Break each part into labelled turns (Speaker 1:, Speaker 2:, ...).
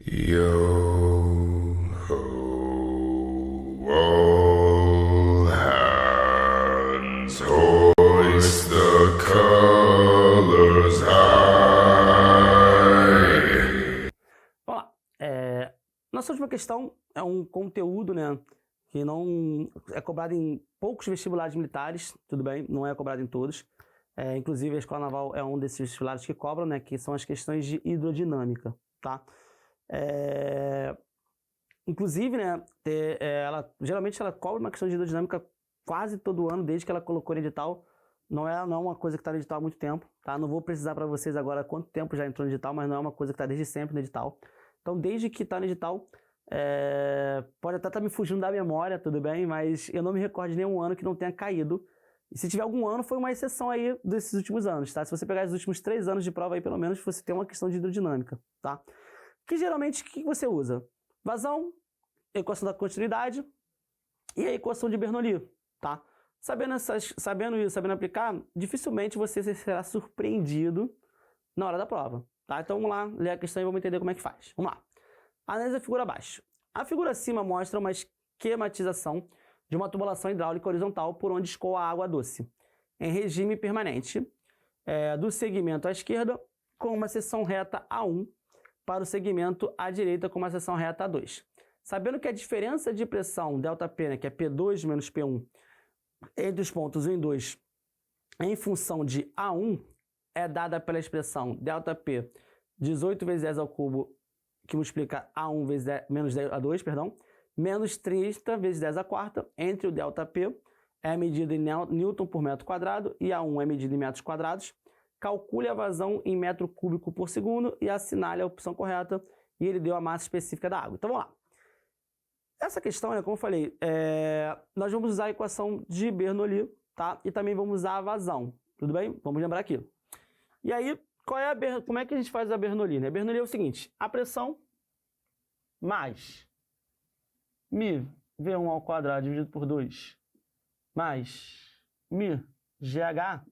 Speaker 1: Yo ho, all hands hoist the colors high.
Speaker 2: Vamos lá. Nossa última questão é um conteúdo, né, que não é cobrado em poucos vestibulares militares, tudo bem, não é cobrado em todos. Inclusive a Escola Naval é um desses vestibulares que cobram, né, que são as questões de hidrodinâmica, tá? Inclusive, né, geralmente ela cobra uma questão de hidrodinâmica quase todo ano, desde que ela colocou no edital. Não é uma coisa que está no edital há muito tempo, tá? Não vou precisar para vocês agora quanto tempo já entrou no edital, mas não é uma coisa que está desde sempre no edital. Então, desde que está no edital, pode até estar me fugindo da memória, tudo bem, mas eu não me recordo de nenhum ano que não tenha caído. E se tiver algum ano, foi uma exceção aí desses últimos anos, tá? Se você pegar os últimos 3 anos de prova aí, pelo menos, você tem uma questão de hidrodinâmica, tá? Que geralmente, o que você usa? Vazão, equação da continuidade e a equação de Bernoulli, tá? Sabendo isso, sabendo aplicar, dificilmente você será surpreendido na hora da prova, tá? Então vamos lá, ler a questão e vamos entender como é que faz. Vamos lá. Analise a figura abaixo. A figura acima mostra uma esquematização de uma tubulação hidráulica horizontal por onde escoa a água doce, em regime permanente, do segmento à esquerda com uma seção reta A1 para o segmento à direita com uma seção reta A2. Sabendo que a diferença de pressão ΔP, né, que é P2 menos P1, entre os pontos 1 e 2, em função de A1, é dada pela expressão ΔP 18 vezes 10 ao cubo, que multiplica A1 vezes 10, menos 10 A2, perdão, menos 30 vezes 10 à quarta, entre o ΔP é medida em Newton por metro quadrado e A1 é medida em metros quadrados. Calcule a vazão em metro cúbico por segundo e assinale a opção correta, e ele deu a massa específica da água. Então vamos lá. Essa questão, né, como eu falei, nós vamos usar a equação de Bernoulli, tá? E também vamos usar a vazão, tudo bem? Vamos lembrar aqui. E aí, como é que a gente faz a Bernoulli, né? Bernoulli é o seguinte, a pressão mais μ V1 ao quadrado dividido por 2 mais μ GH,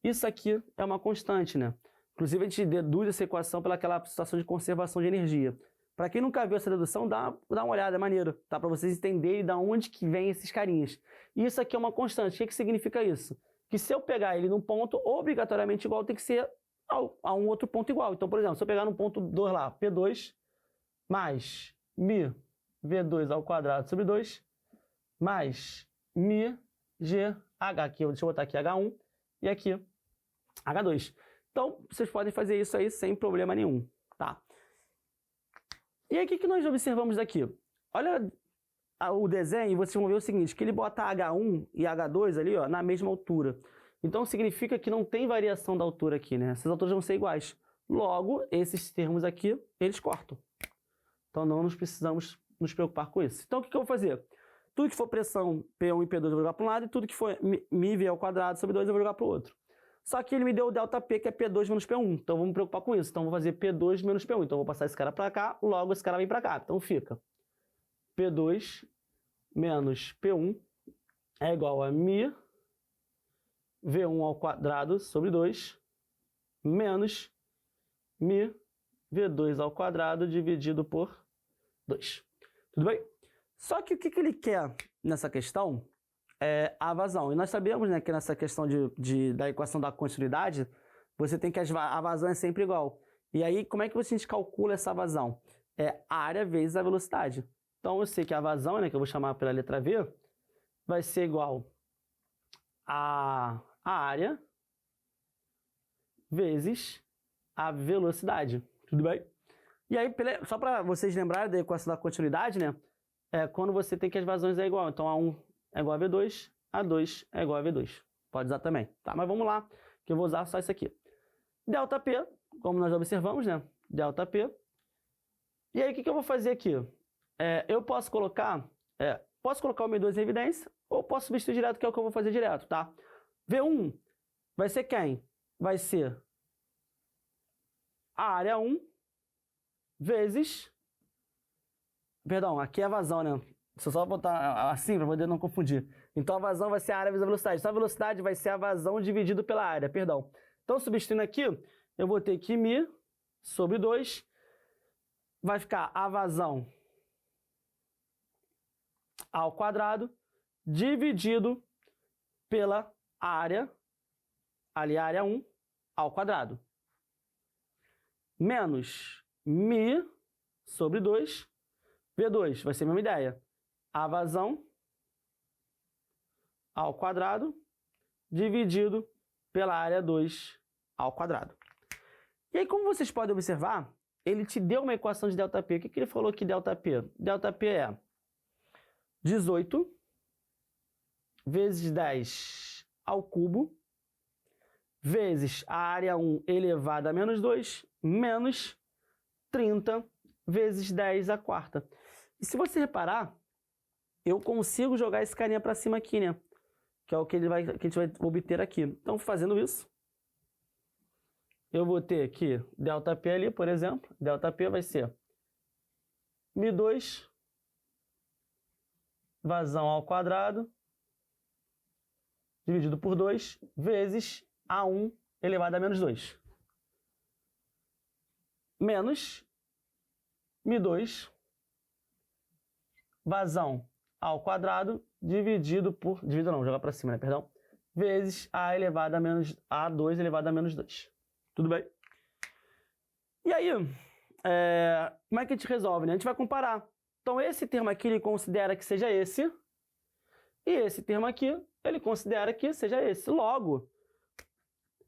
Speaker 2: isso aqui é uma constante, né? Inclusive a gente deduz essa equação pelaquela situação de conservação de energia. Para quem nunca viu essa dedução, dá uma olhada, é maneiro, tá? Para vocês entenderem de onde que vem esses carinhas. E isso aqui é uma constante. O que significa isso? Que se eu pegar ele num ponto obrigatoriamente igual, tem que ser a um outro ponto igual. Então, por exemplo, se eu pegar no ponto 2 lá, P2 mais μ V2 ao quadrado sobre 2 mais μ GH, aqui, deixa eu botar aqui H1 e aqui H2. Então, vocês podem fazer isso aí sem problema nenhum, tá? E aí, o que nós observamos daqui? Olha o desenho e vocês vão ver o seguinte, que ele bota H1 e H2 ali, ó, na mesma altura. Então, significa que não tem variação da altura aqui, né? Essas alturas vão ser iguais. Logo, esses termos aqui, eles cortam. Então, não nos precisamos nos preocupar com isso. Então, o que eu vou fazer? Tudo que for pressão P1 e P2 eu vou jogar para um lado e tudo que for μV ao quadrado sobre 2 eu vou jogar para o outro. Só que ele me deu o ΔP, que é P2 menos P1. Então, vamos me preocupar com isso. Então, vou fazer P2 menos P1. Então, vou passar esse cara para cá, logo esse cara vem para cá. Então, fica P2 menos P1 é igual a μ V1 ao quadrado sobre 2 menos μ V2 ao quadrado dividido por 2. Tudo bem? Só que o que ele quer nessa questão é a vazão. E nós sabemos, né, que nessa questão da equação da continuidade, você tem que a vazão é sempre igual. E aí, como é que a gente calcula essa vazão? É área vezes a velocidade. Então, eu sei que a vazão, né, que eu vou chamar pela letra V, vai ser igual a área vezes a velocidade. Tudo bem? E aí, só para vocês lembrarem da equação da continuidade, né? Quando você tem que as vazões é igual. Então, A1 é igual a V2, A2 é igual a V2. Pode usar também, tá? Mas vamos lá, que eu vou usar só isso aqui. ΔP, como nós observamos, né? ΔP. E aí, o que eu vou fazer aqui? Eu posso colocar o M2 em evidência ou posso substituir direto, que é o que eu vou fazer direto, tá? V1 vai ser quem? Vai ser a área 1 vezes... Perdão, aqui é a vazão, né? Deixa eu só botar assim para poder não confundir. Então a vazão vai ser a área vezes a velocidade. Então a velocidade vai ser a vazão dividido pela área, perdão. Então substituindo aqui, eu vou ter que μ sobre 2 vai ficar a vazão ao quadrado dividido pela área, ali a área 1, ao quadrado. Menos μ sobre 2, V2, vai ser a mesma ideia. A vazão ao quadrado dividido pela área 2 ao quadrado. E aí, como vocês podem observar, ele te deu uma equação de ΔP. O que ele falou aqui, ΔP? ΔP é 18 vezes 10 ao cubo vezes a área 1 elevada a menos 2 menos 30 vezes 10 à quarta. E se você reparar, eu consigo jogar esse carinha para cima aqui, né? Que é o que, que a gente vai obter aqui. Então, fazendo isso, eu vou ter aqui ΔP ali, por exemplo. ΔP vai ser μ2 vazão ao quadrado dividido por 2 vezes A1 elevado a menos 2. Menos μ2 vazão ao quadrado dividido por... Dividido não, jogar para cima, né? Perdão. Vezes A elevado a menos... A2 elevado a menos 2. Tudo bem? E aí, como é que a gente resolve, né? A gente vai comparar. Então, esse termo aqui, ele considera que seja esse. E esse termo aqui, ele considera que seja esse. Logo,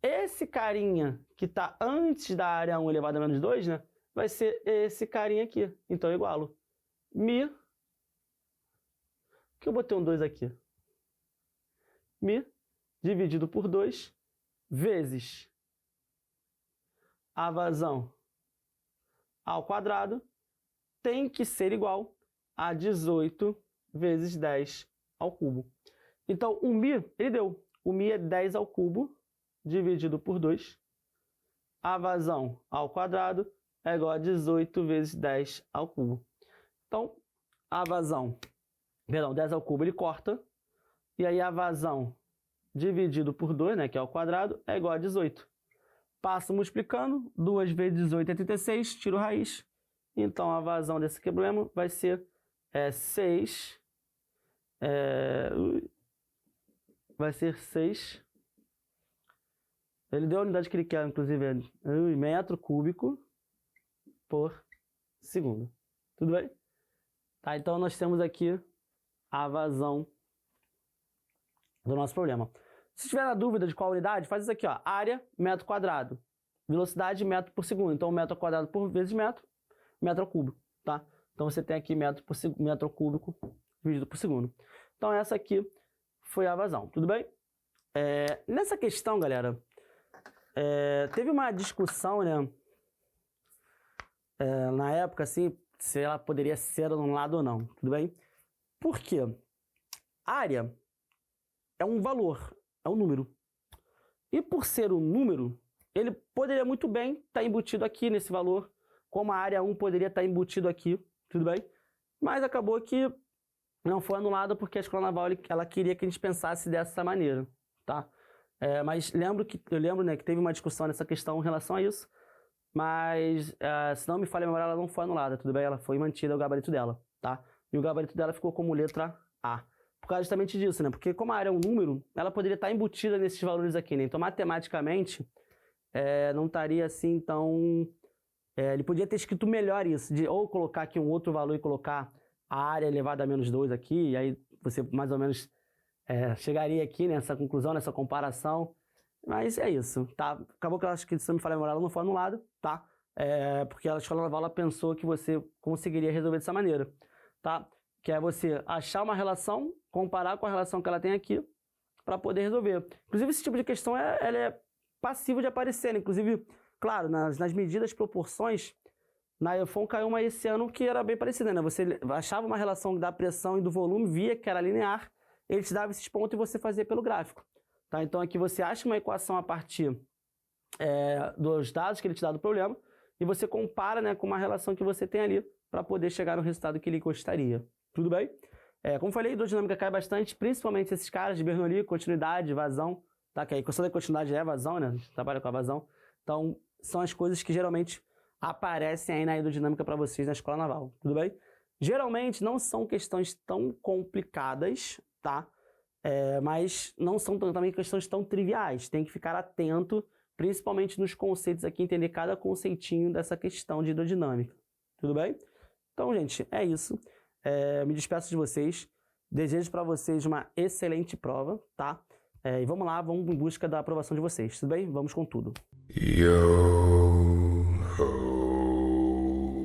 Speaker 2: esse carinha que está antes da área 1 elevado a menos 2, né? Vai ser esse carinha aqui. Então, eu igualo μ... Por que eu botei um 2 aqui? μ dividido por 2 vezes a vazão ao quadrado tem que ser igual a 18 vezes 10 ao cubo. Então, o μ, ele deu. O μ é 10 ao cubo dividido por 2. A vazão ao quadrado é igual a 18 vezes 10 ao cubo. Então, a vazão, perdão, 10 ao cubo ele corta. E aí a vazão dividido por 2, né, que é ao quadrado, é igual a 18. Passo multiplicando, 2 vezes 18 é 36, tiro raiz. Então, a vazão desse problema vai ser 6. Vai ser 6. Ele deu a unidade que ele quer, inclusive, metro cúbico por segundo. Tudo bem? Tá, então, nós temos aqui a vazão do nosso problema. Se tiver na dúvida de qual unidade, faz isso aqui, ó. Área, metro quadrado. Velocidade, metro por segundo. Então, metro ao quadrado por vezes metro, metro ao cubo, tá? Então, você tem aqui metro ao cúbico dividido por segundo. Então, essa aqui foi a vazão, tudo bem? Nessa questão, galera, teve uma discussão, né? Na época, assim, se ela poderia ser anulada ou não, tudo bem? Por quê? Área é um valor, é um número. E por ser um número, ele poderia muito bem estar embutido aqui nesse valor, como a área 1 poderia estar embutido aqui, tudo bem? Mas acabou que não foi anulada porque a Escola Naval ela queria que a gente pensasse dessa maneira, tá? Mas eu lembro, né, que teve uma discussão nessa questão em relação a isso, mas se não me falha a memória, ela não foi anulada, tudo bem? Ela foi mantida o gabarito dela, tá? E o gabarito dela ficou como letra A. Por causa justamente disso, né? Porque como a área é um número, ela poderia estar embutida nesses valores aqui, né? Então, matematicamente, não estaria assim tão... ele podia ter escrito melhor isso, ou colocar aqui um outro valor e colocar a área elevada a menos 2 aqui, e aí você mais ou menos chegaria aqui nessa conclusão, nessa comparação. Mas é isso, tá? Acabou que eu acho que, se não me falha a memória, ela não foi anulada, tá? Porque a Escola Naval ela pensou que você conseguiria resolver dessa maneira, tá? Que é você achar uma relação, comparar com a relação que ela tem aqui, para poder resolver. Inclusive, esse tipo de questão ela é passivo de aparecer, né? Inclusive, claro, nas medidas proporções, na EFON caiu uma esse ano que era bem parecida, né? Você achava uma relação da pressão e do volume, via que era linear, ele te dava esses pontos e você fazia pelo gráfico. Tá? Então, aqui você acha uma equação a partir dos dados que ele te dá do problema e você compara, né, com uma relação que você tem ali para poder chegar no resultado que ele gostaria. Tudo bem? Como falei, hidrodinâmica cai bastante, principalmente esses caras de Bernoulli, continuidade, vazão, tá? Que a equação da continuidade é vazão, né? A gente trabalha com a vazão. Então, são as coisas que geralmente aparecem aí na hidrodinâmica para vocês na escola naval, tudo bem? Geralmente não são questões tão complicadas, tá? Mas não são também questões tão triviais. Tem que ficar atento, principalmente nos conceitos aqui, entender cada conceitinho dessa questão de hidrodinâmica, tudo bem? Então, gente, é isso. Me despeço de vocês. Desejo para vocês uma excelente prova, tá? E vamos lá, vamos em busca da aprovação de vocês, tudo bem? Vamos com tudo.
Speaker 1: Yo ho.